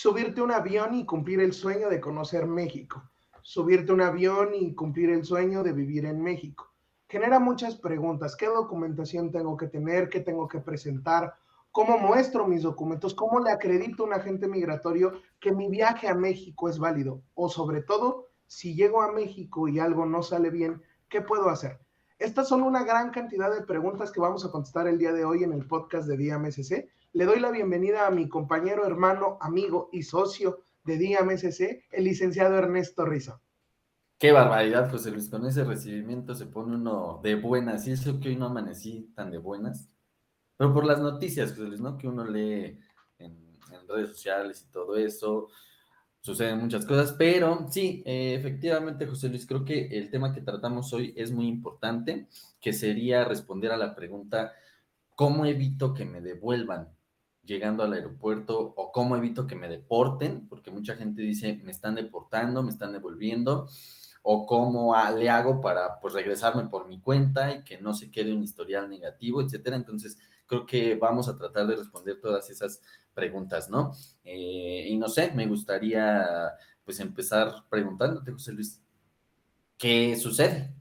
subirte a un avión y cumplir el sueño de conocer México, subirte a un avión y cumplir el sueño de vivir en México. Genera muchas preguntas. ¿Qué documentación tengo que tener? ¿Qué tengo que presentar? ¿Cómo muestro mis documentos? ¿Cómo le acredito a un agente migratorio que mi viaje a México es válido? O sobre todo, si llego a México y algo no sale bien, ¿qué puedo hacer? Estas son una gran cantidad de preguntas que vamos a contestar el día de hoy en el podcast de Día MSC. Le doy la bienvenida a mi compañero, hermano, amigo y socio de Día MSC, el licenciado Ernesto Rizo. Qué barbaridad, José Luis, con ese recibimiento se pone uno de buenas, y eso que hoy no amanecí tan de buenas, pero por las noticias, José Luis, ¿no? Que uno lee en redes sociales y todo eso, suceden muchas cosas, pero sí, efectivamente, José Luis, creo que el tema que tratamos hoy es muy importante, que sería responder a la pregunta, ¿cómo evito que me devuelvan llegando al aeropuerto o cómo evito que me deporten? Porque mucha gente dice, me están deportando, me están devolviendo, o cómo le hago para pues regresarme por mi cuenta y que no se quede un historial negativo, etcétera. Entonces, creo que vamos a tratar de responder todas esas preguntas, ¿no? Y no sé, me gustaría pues empezar preguntándote, José Luis, ¿qué sucede?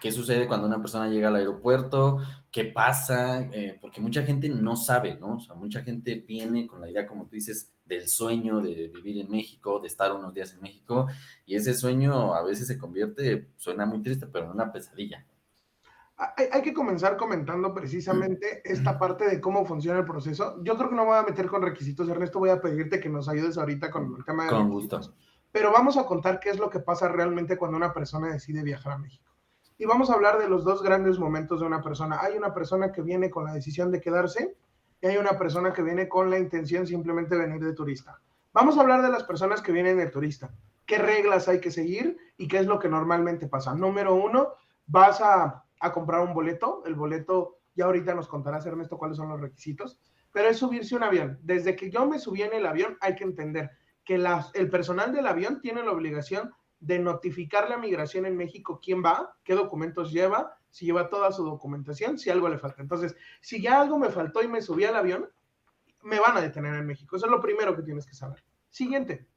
¿Qué sucede cuando una persona llega al aeropuerto? ¿Qué pasa? Porque mucha gente no sabe, ¿no? O sea, mucha gente viene con la idea, como tú dices, del sueño de vivir en México, de estar unos días en México, y ese sueño a veces se convierte, suena muy triste, pero en una pesadilla. Hay que comenzar comentando precisamente esta parte de cómo funciona el proceso. Yo creo que no me voy a meter con requisitos, Ernesto, voy a pedirte que nos ayudes ahorita con el tema de Con requisitos, gusto. pero vamos a contar qué es lo que pasa realmente cuando una persona decide viajar a México. Y vamos a hablar de los dos grandes momentos de una persona. Hay una persona que viene con la decisión de quedarse y hay una persona que viene con la intención simplemente de venir de turista. Vamos a hablar de las personas que vienen de turista. ¿Qué reglas hay que seguir y qué es lo que normalmente pasa? Número uno, vas a comprar un boleto. El boleto, ya ahorita nos contarás, Ernesto, cuáles son los requisitos, pero es subirse a un avión. Desde que yo me subí en el avión, hay que entender que el personal del avión tiene la obligación de notificarle a Migración en México quién va, qué documentos lleva, si lleva toda su documentación, si algo le falta. Entonces, si ya algo me faltó y me subí al avión, me van a detener en México. Eso es lo primero que tienes que saber. Siguiente,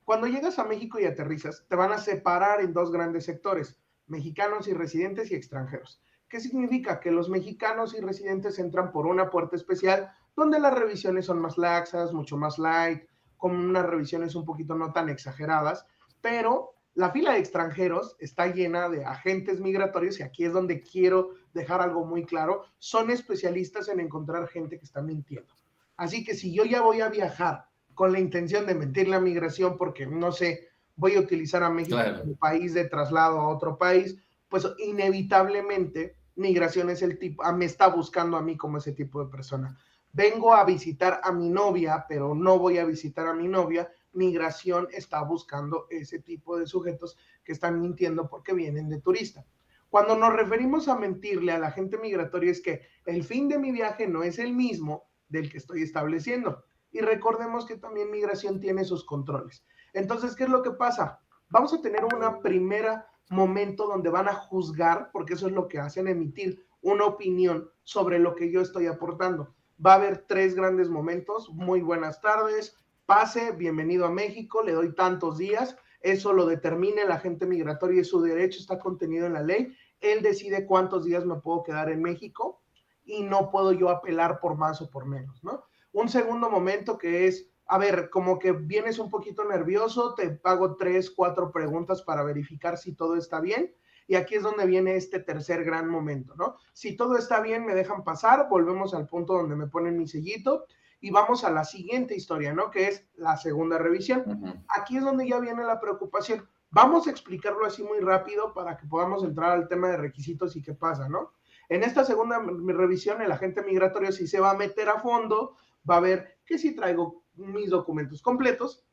cuando llegas a México y aterrizas, te van a separar en dos grandes sectores, mexicanos y residentes y extranjeros. ¿Qué significa? Que los mexicanos y residentes entran por una puerta especial donde las revisiones son más laxas, mucho más light, con unas revisiones un poquito no tan exageradas, pero la fila de extranjeros está llena de agentes migratorios y aquí es donde quiero dejar algo muy claro, son especialistas en encontrar gente que está mintiendo. Así que si yo ya voy a viajar con la intención de mentirle a migración porque, no sé, voy a utilizar a México Claro. como país de traslado a otro país, pues inevitablemente migración es el tipo, me está buscando a mí como ese tipo de persona. Vengo a visitar a mi novia, pero no voy a visitar a mi novia. Migración está buscando ese tipo de sujetos que están mintiendo porque vienen de turista. Cuando nos referimos a mentirle a la gente migratoria es que el fin de mi viaje no es el mismo del que estoy estableciendo. Y recordemos que también migración tiene sus controles. Entonces, ¿qué es lo que pasa? Vamos a tener una primera momento donde van a juzgar, porque eso es lo que hacen, emitir una opinión sobre lo que yo estoy aportando. Va a haber tres grandes momentos. Muy buenas tardes, pase, bienvenido a México, le doy tantos días. Eso lo determina el agente migratorio y su derecho está contenido en la ley. Él decide cuántos días me puedo quedar en México y no puedo yo apelar por más o por menos, ¿no? Un segundo momento que es, a ver, como que vienes un poquito nervioso, te hago 3, 4 preguntas para verificar si todo está bien. Y aquí es donde viene este tercer gran momento, ¿no? Si todo está bien, me dejan pasar, volvemos al punto donde me ponen mi sellito y vamos a la siguiente historia, ¿no? Que es la segunda revisión. Uh-huh. Aquí es donde ya viene la preocupación. Vamos a explicarlo así muy rápido para que podamos entrar al tema de requisitos y qué pasa, ¿no? En esta segunda revisión, el agente migratorio sí se va a meter a fondo, va a ver que si traigo mis documentos completos,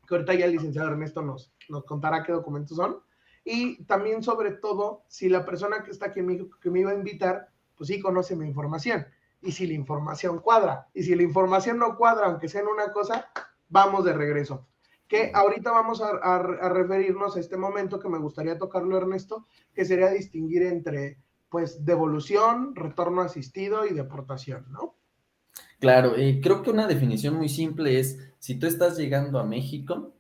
que ahorita ya el licenciado Ernesto nos contará qué documentos son, y también sobre todo si la persona que está aquí que me iba a invitar, pues sí conoce mi información, y si la información cuadra, y si la información no cuadra, aunque sea en una cosa, vamos de regreso. Que ahorita vamos a referirnos a este momento que me gustaría tocarlo, Ernesto, que sería distinguir entre, pues, devolución, retorno asistido y deportación, ¿no? Claro, creo que una definición muy simple es, si tú estás llegando a México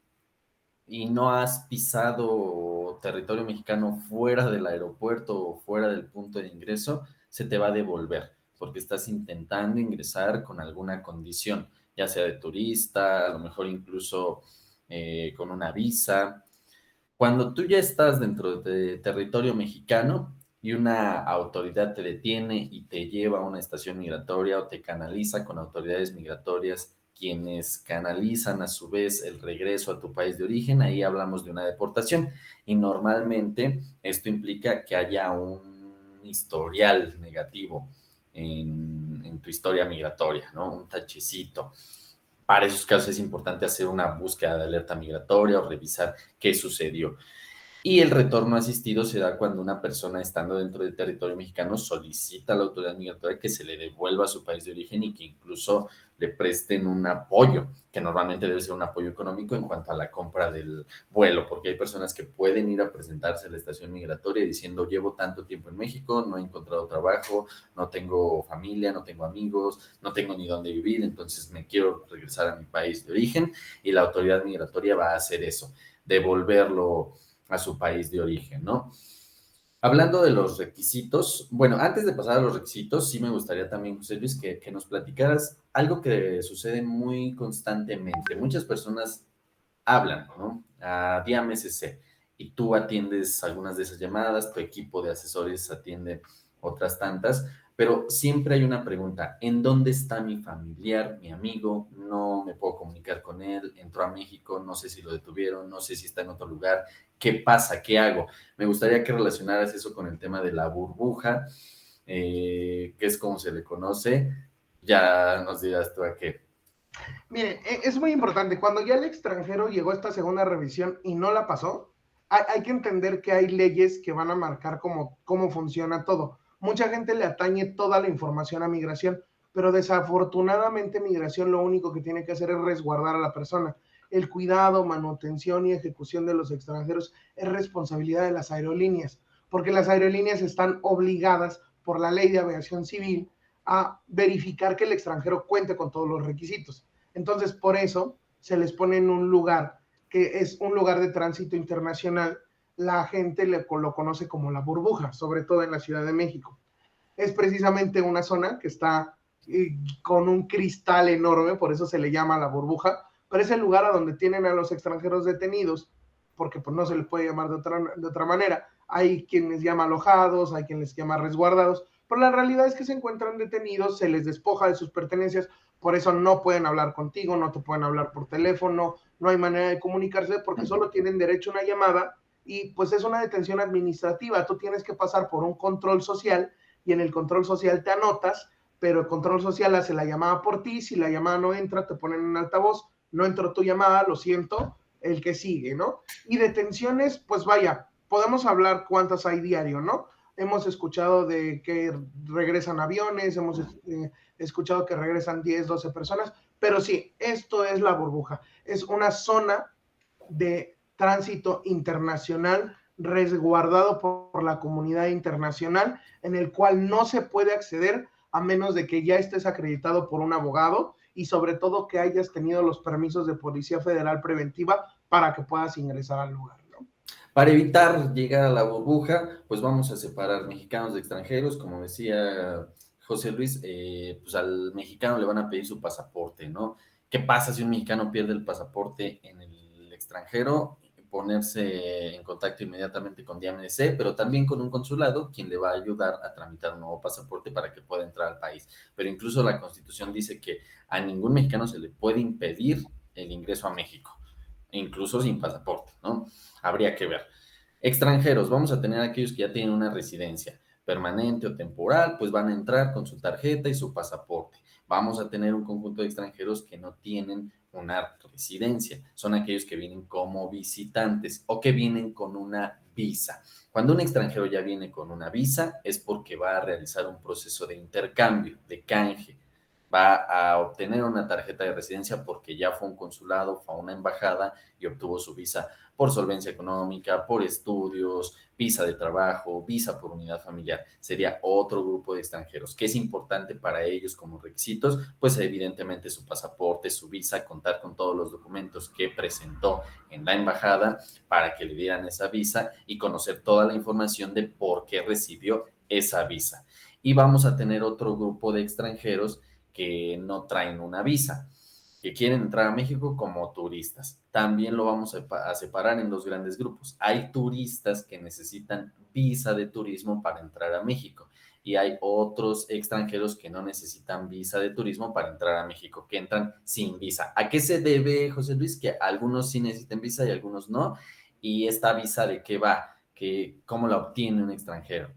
y no has pisado territorio mexicano fuera del aeropuerto o fuera del punto de ingreso, se te va a devolver, porque estás intentando ingresar con alguna condición, ya sea de turista, a lo mejor incluso con una visa. Cuando tú ya estás dentro de territorio mexicano y una autoridad te detiene y te lleva a una estación migratoria o te canaliza con autoridades migratorias, quienes canalizan a su vez el regreso a tu país de origen, ahí hablamos de una deportación. Y normalmente esto implica que haya un historial negativo en tu historia migratoria, ¿no? Un tachecito. Para esos casos es importante hacer una búsqueda de alerta migratoria o revisar qué sucedió. Y el retorno asistido se da cuando una persona estando dentro del territorio mexicano solicita a la autoridad migratoria que se le devuelva a su país de origen y que incluso le presten un apoyo, que normalmente debe ser un apoyo económico en cuanto a la compra del vuelo, porque hay personas que pueden ir a presentarse a la estación migratoria diciendo llevo tanto tiempo en México, no he encontrado trabajo, no tengo familia, no tengo amigos, no tengo ni dónde vivir, entonces me quiero regresar a mi país de origen y la autoridad migratoria va a hacer eso, devolverlo a su país de origen, ¿no? Hablando de los requisitos, bueno, antes de pasar a los requisitos, sí me gustaría también, José Luis, que nos platicaras algo que sucede muy constantemente. Muchas personas hablan, ¿no? A Día MSC y tú atiendes algunas de esas llamadas, tu equipo de asesores atiende otras tantas, pero siempre hay una pregunta, ¿en dónde está mi familiar, mi amigo? No me puedo comunicar con él, entró a México, no sé si lo detuvieron, no sé si está en otro lugar, ¿qué pasa? ¿Qué hago? Me gustaría que relacionaras eso con el tema de la burbuja, que es como se le conoce, ya nos dirás tú a qué. Miren, es muy importante. Cuando ya el extranjero llegó a esta segunda revisión y no la pasó, hay que entender que hay leyes que van a marcar cómo funciona todo. Mucha gente le atañe toda la información a migración, pero desafortunadamente migración lo único que tiene que hacer es resguardar a la persona. El cuidado, manutención y ejecución de los extranjeros es responsabilidad de las aerolíneas, porque las aerolíneas están obligadas por la ley de aviación civil a verificar que el extranjero cuente con todos los requisitos. Entonces, por eso se les pone en un lugar que es un lugar de tránsito internacional. La gente lo conoce como la burbuja, sobre todo en la Ciudad de México. Es precisamente una zona que está con un cristal enorme, por eso se le llama la burbuja, pero es el lugar a donde tienen a los extranjeros detenidos, porque pues, no se les puede llamar de otra manera. Hay quien les llama alojados, hay quien les llama resguardados, pero la realidad es que se encuentran detenidos, se les despoja de sus pertenencias, por eso no pueden hablar contigo, no te pueden hablar por teléfono, no hay manera de comunicarse porque solo tienen derecho a una llamada y pues es una detención administrativa. Tú tienes que pasar por un control social y en el control social te anotas, pero el control social hace la llamada por ti, si la llamada no entra, te ponen en altavoz, no entró tu llamada, lo siento, el que sigue, ¿no? Y detenciones, pues vaya, podemos hablar cuántas hay diario, ¿no? Hemos escuchado de que regresan aviones, hemos escuchado que regresan 10, 12 personas, pero sí, esto es la burbuja, es una zona de tránsito internacional resguardado por la comunidad internacional, en el cual no se puede acceder a menos de que ya estés acreditado por un abogado y sobre todo que hayas tenido los permisos de Policía Federal Preventiva para que puedas ingresar al lugar, ¿no? Para evitar llegar a la burbuja, pues vamos a separar mexicanos de extranjeros, como decía José Luis, pues al mexicano le van a pedir su pasaporte, ¿no? ¿Qué pasa si un mexicano pierde el pasaporte en el extranjero? Ponerse en contacto inmediatamente con DMC, pero también con un consulado, quien le va a ayudar a tramitar un nuevo pasaporte para que pueda entrar al país. Pero incluso la Constitución dice que a ningún mexicano se le puede impedir el ingreso a México, incluso sin pasaporte, ¿no? Habría que ver. Extranjeros, vamos a tener aquellos que ya tienen una residencia permanente o temporal, pues van a entrar con su tarjeta y su pasaporte. Vamos a tener un conjunto de extranjeros que no tienen una residencia, son aquellos que vienen como visitantes o que vienen con una visa. Cuando un extranjero ya viene con una visa es porque va a realizar un proceso de intercambio, de canje. va a obtener una tarjeta de residencia porque ya fue a un consulado, fue a una embajada y obtuvo su visa por solvencia económica, por estudios, visa de trabajo, visa por unidad familiar. Sería otro grupo de extranjeros. ¿Qué es importante para ellos como requisitos? Pues evidentemente su pasaporte, su visa, contar con todos los documentos que presentó en la embajada para que le dieran esa visa y conocer toda la información de por qué recibió esa visa. Y vamos a tener otro grupo de extranjeros que no traen una visa, que quieren entrar a México como turistas. También lo vamos a separar en dos grandes grupos. Hay turistas que necesitan visa de turismo para entrar a México y hay otros extranjeros que no necesitan visa de turismo para entrar a México, que entran sin visa. ¿A qué se debe, José Luis? Que algunos sí necesitan visa y algunos no. ¿Y esta visa de qué va? ¿Cómo la obtiene un extranjero?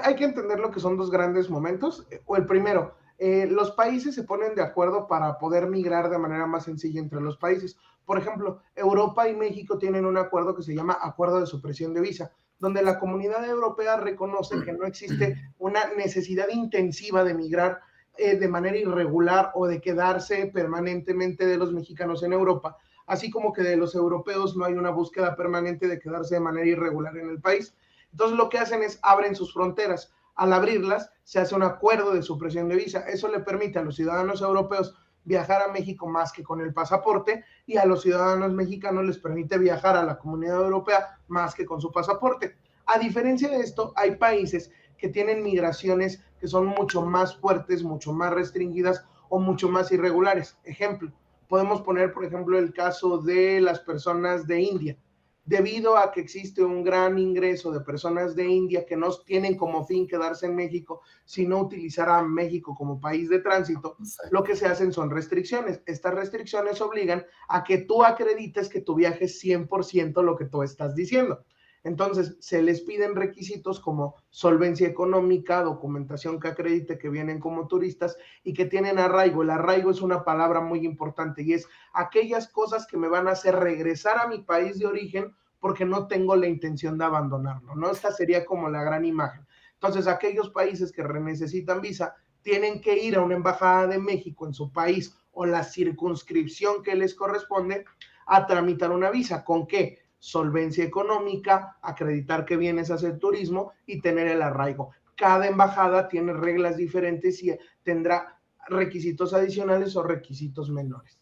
Hay que entender lo que son dos grandes momentos. O el primero, los países se ponen de acuerdo para poder migrar de manera más sencilla entre los países. Por ejemplo, Europa y México tienen un acuerdo que se llama Acuerdo de Supresión de Visa, donde la Comunidad Europea reconoce que no existe una necesidad intensiva de migrar de manera irregular o de quedarse permanentemente de los mexicanos en Europa, así como que de los europeos no hay una búsqueda permanente de quedarse de manera irregular en el país. Entonces lo que hacen es abren sus fronteras. Al abrirlas, se hace un acuerdo de supresión de visa. Eso le permite a los ciudadanos europeos viajar a México más que con el pasaporte y a los ciudadanos mexicanos les permite viajar a la Comunidad Europea más que con su pasaporte. A diferencia de esto, hay países que tienen migraciones que son mucho más fuertes, mucho más restringidas o mucho más irregulares. Ejemplo, podemos poner, por ejemplo, el caso de las personas de India. Debido a que existe un gran ingreso de personas de India que no tienen como fin quedarse en México, sino utilizar a México como país de tránsito, lo que se hacen son restricciones. Estas restricciones obligan a que tú acredites que tu viaje es 100% lo que tú estás diciendo. Entonces, se les piden requisitos como solvencia económica, documentación que acredite que vienen como turistas y que tienen arraigo. El arraigo es una palabra muy importante y es aquellas cosas que me van a hacer regresar a mi país de origen porque no tengo la intención de abandonarlo, ¿no? Esta sería como la gran imagen. Entonces, aquellos países que necesitan visa tienen que ir a una embajada de México en su país o la circunscripción que les corresponde a tramitar una visa. ¿Con qué? Solvencia económica, acreditar que vienes a hacer turismo y tener el arraigo. Cada embajada tiene reglas diferentes y tendrá requisitos adicionales o requisitos menores.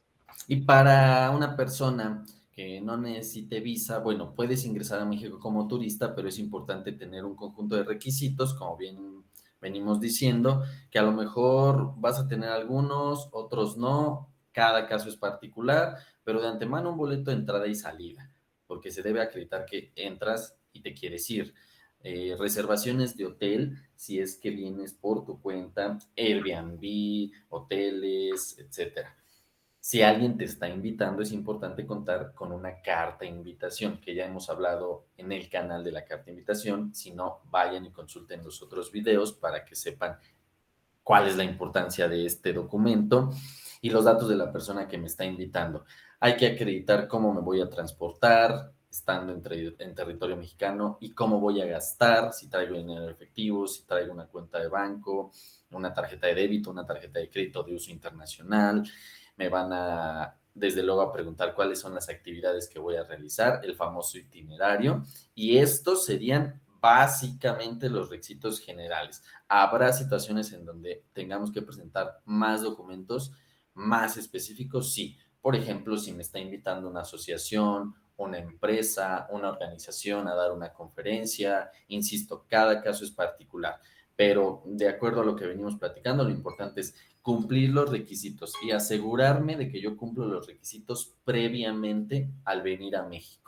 Y para una persona que no necesite visa, bueno, puedes ingresar a México como turista, pero es importante tener un conjunto de requisitos, como bien venimos diciendo, que a lo mejor vas a tener algunos, otros no, cada caso es particular, pero de antemano un boleto de entrada y salida, porque se debe acreditar que entras y te quieres ir. Reservaciones de hotel, si es que vienes por tu cuenta, Airbnb, hoteles, etcétera. Si alguien te está invitando, es importante contar con una carta de invitación, que ya hemos hablado en el canal de la carta de invitación. Si no, vayan y consulten los otros videos para que sepan cuál es la importancia de este documento y los datos de la persona que me está invitando. Hay que acreditar cómo me voy a transportar estando en territorio mexicano y cómo voy a gastar, si traigo dinero efectivo, si traigo una cuenta de banco, una tarjeta de débito, una tarjeta de crédito de uso internacional. Me van a, desde luego, a preguntar cuáles son las actividades que voy a realizar, el famoso itinerario, y estos serían básicamente los requisitos generales. Habrá situaciones en donde tengamos que presentar más documentos más específicos, sí. Por ejemplo, si me está invitando una asociación, una empresa, una organización a dar una conferencia, insisto, cada caso es particular, pero de acuerdo a lo que venimos platicando, lo importante es cumplir los requisitos y asegurarme de que yo cumplo los requisitos previamente al venir a México.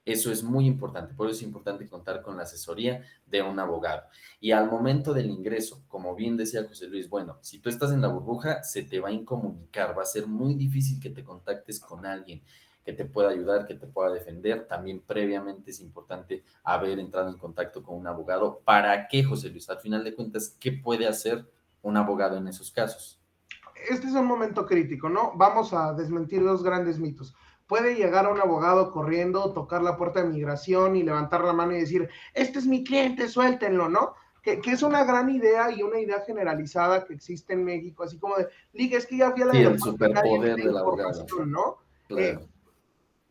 Eso es muy importante, por eso es importante contar con la asesoría de un abogado. Y al momento del ingreso, como bien decía José Luis, bueno, si tú estás en la burbuja, se te va a incomunicar, va a ser muy difícil que te contactes con alguien que te pueda ayudar, que te pueda defender. También previamente es importante haber entrado en contacto con un abogado. ¿Para qué, José Luis? Al final de cuentas, ¿qué puede hacer un abogado en esos casos? Este es un momento crítico, ¿no? Vamos a desmentir dos grandes mitos. Puede llegar a un abogado corriendo, tocar la puerta de migración y levantar la mano y decir, este es mi cliente, suéltenlo, ¿no? que es una gran idea y una idea generalizada que existe en México, así como de, Liga, es que ya fui al Sí, el aeropuerto y nadie me superpoder da del abogado. información, ¿no? Claro.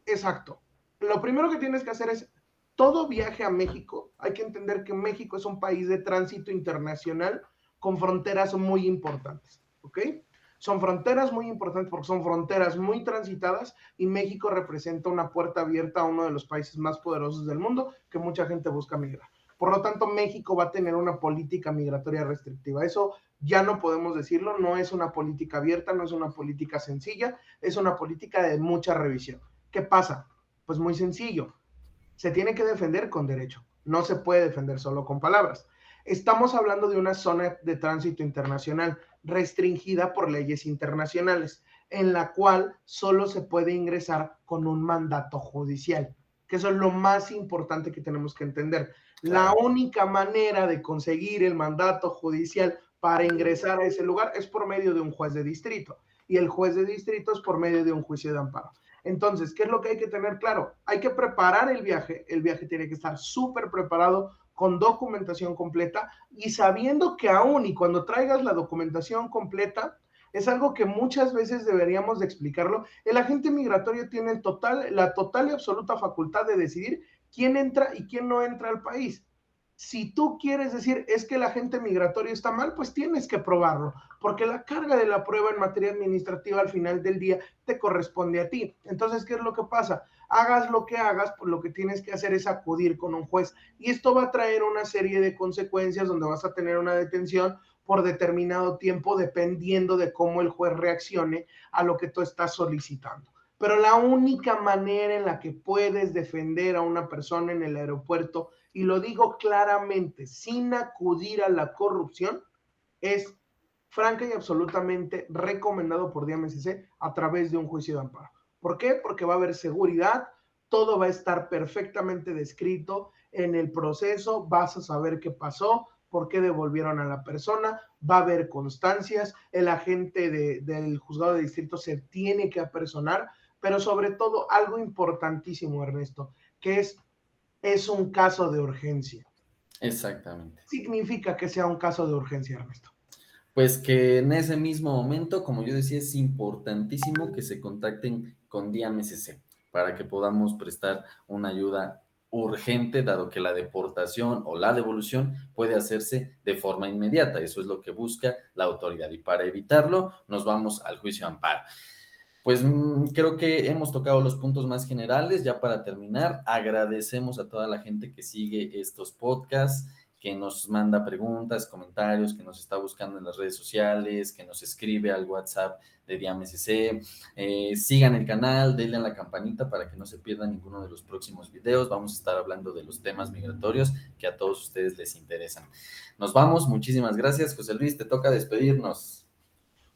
Exacto. Lo primero que tienes que hacer es, todo viaje a México, hay que entender que México es un país de tránsito internacional con fronteras muy importantes, ¿ok? Son fronteras muy importantes porque son fronteras muy transitadas y México representa una puerta abierta a uno de los países más poderosos del mundo que mucha gente busca migrar. Por lo tanto, México va a tener una política migratoria restrictiva. Eso ya no podemos decirlo, no es una política abierta, no es una política sencilla, es una política de mucha revisión. ¿Qué pasa? Pues muy sencillo, se tiene que defender con derecho, no se puede defender solo con palabras. Estamos hablando de una zona de tránsito internacional restringida por leyes internacionales, en la cual solo se puede ingresar con un mandato judicial, que eso es lo más importante que tenemos que entender. La Claro. única manera de conseguir el mandato judicial para ingresar a ese lugar es por medio de un juez de distrito, y el juez de distrito es por medio de un juicio de amparo. Entonces, ¿qué es lo que hay que tener claro? Hay que preparar el viaje tiene que estar súper preparado con documentación completa y sabiendo que aún y cuando traigas la documentación completa, es algo que muchas veces deberíamos de explicarlo. El agente migratorio tiene la total y absoluta facultad de decidir quién entra y quién no entra al país. Si tú quieres decir es que el agente migratorio está mal, pues tienes que probarlo, porque la carga de la prueba en materia administrativa al final del día te corresponde a ti. Entonces, ¿qué es lo que pasa? Hagas lo que hagas, pues lo que tienes que hacer es acudir con un juez. Y esto va a traer una serie de consecuencias donde vas a tener una detención por determinado tiempo, dependiendo de cómo el juez reaccione a lo que tú estás solicitando. Pero la única manera en la que puedes defender a una persona en el aeropuerto, y lo digo claramente, sin acudir a la corrupción, es franca y absolutamente recomendado por DMSC a través de un juicio de amparo. ¿Por qué? Porque va a haber seguridad, todo va a estar perfectamente descrito en el proceso, vas a saber qué pasó, por qué devolvieron a la persona, va a haber constancias, el agente del juzgado de distrito se tiene que apersonar, pero sobre todo algo importantísimo, Ernesto, que es un caso de urgencia. Exactamente. Significa que sea un caso de urgencia, Ernesto. Pues que en ese mismo momento, como yo decía, es importantísimo que se contacten con DMSC para que podamos prestar una ayuda urgente, dado que la deportación o la devolución puede hacerse de forma inmediata. Eso es lo que busca la autoridad y para evitarlo nos vamos al juicio de amparo. Pues creo que hemos tocado los puntos más generales. Ya para terminar, agradecemos a toda la gente que sigue estos podcasts, que nos manda preguntas, comentarios, que nos está buscando en las redes sociales, que nos escribe al WhatsApp de DMSC. Sigan el canal, denle a la campanita para que no se pierdan ninguno de los próximos videos. Vamos a estar hablando de los temas migratorios que a todos ustedes les interesan. Nos vamos, muchísimas gracias. José Luis, te toca despedirnos.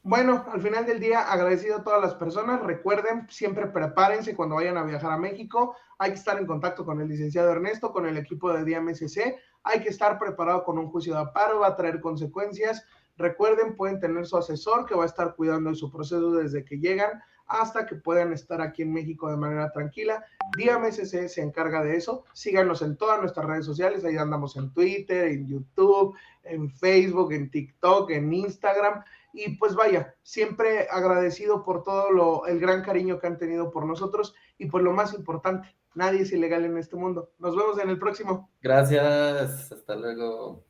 Bueno, al final del día, agradecido a todas las personas. Recuerden, siempre prepárense cuando vayan a viajar a México. Hay que estar en contacto con el licenciado Ernesto, con el equipo de DMSC. Hay que estar preparado con un juicio de amparo, va a traer consecuencias. Recuerden, pueden tener su asesor que va a estar cuidando de su proceso desde que llegan hasta que puedan estar aquí en México de manera tranquila. DMSC se encarga de eso. Síganos en todas nuestras redes sociales. Ahí andamos en Twitter, en YouTube, en Facebook, en TikTok, en Instagram. Y pues vaya, siempre agradecido por todo el gran cariño que han tenido por nosotros y pues lo más importante, nadie es ilegal en este mundo. Nos vemos en el próximo. Gracias, hasta luego.